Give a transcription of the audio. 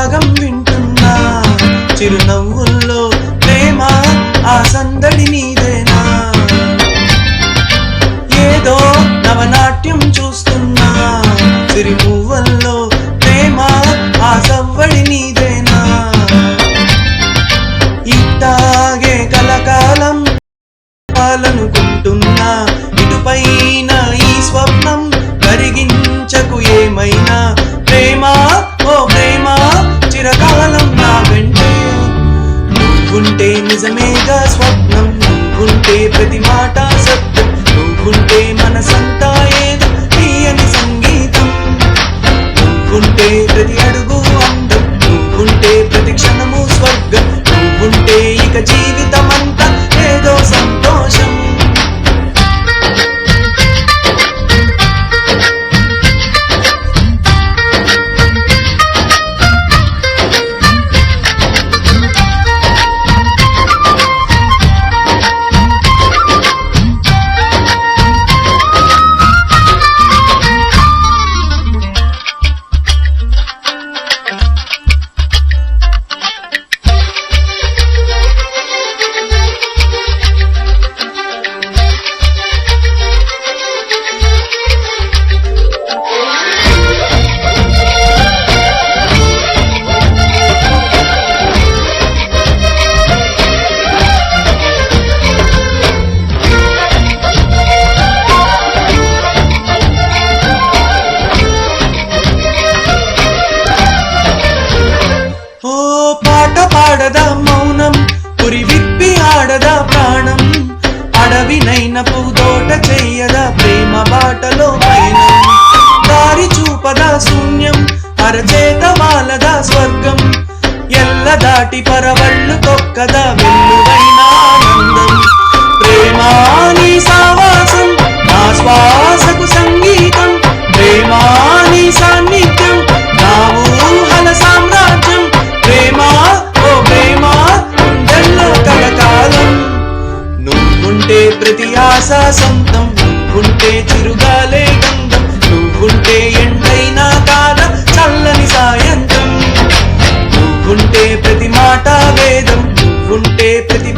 రాగం వింటున్నా చిరునవ్వుల్లో ప్రేమ ఆ సందడి నీదేనా ఏదో నవనాట్యం చూస్తున్నా సిరిమువ్వల్లో ప్రేమ ఆ సవ్వడి నీదేనా ఇట్టాగే కలకాలం అనుకుంటున్నా ఇటుపైన ఈ స్వప్నం కరిగించకు ఏమైనా ప్రేమ ఓ ప్రేమ చిరకాలం నా వెంటే నువ్వుంటే నిజమేగా స్వప్నం నువ్వుంటే ప్రతి మాట సత్యం నువ్వుంటే మనసంతా ఏదో తీయని సంగీతం నువ్వుంటే ప్రతి అడుగు అందం నువ్వుంటే ప్రతి క్షణము స్వర్గం నువ్వుంటే ఇక జీవితమంతా ఏదో సంతోషం పాడదా మౌనం పురి విప్పి ఆడదా ప్రాణం అడవినైన పూదోట చెయ్యదా ప్రేమ బాటలో పయనం దారి చూపదా శూన్యం అరచేత వాలదా స్వర్గం ఎల్ల దాటి పరవళ్ళు తొక్కదా వెల్లువైన ఆనందం ప్రేమా నీ సావాసం నా శ్వాసకు సంగీతం ప్రేమా నీ సాన్నిధ్యం నా ఊహల సామ్రాజ్యం ప్రేమా ఓ ప్రేమా గుండెల్లో కలకాలం నువ్వుంటే ప్రతి ఆశ సొంతం నువ్వుంటే చిరుగాలే గంధం నువ్వుంటే ఎండైనా కాద చల్లని సాయంత్రం నువ్వుంటే ప్రతి మాట వేదం నువ్వుంటే ప్రతి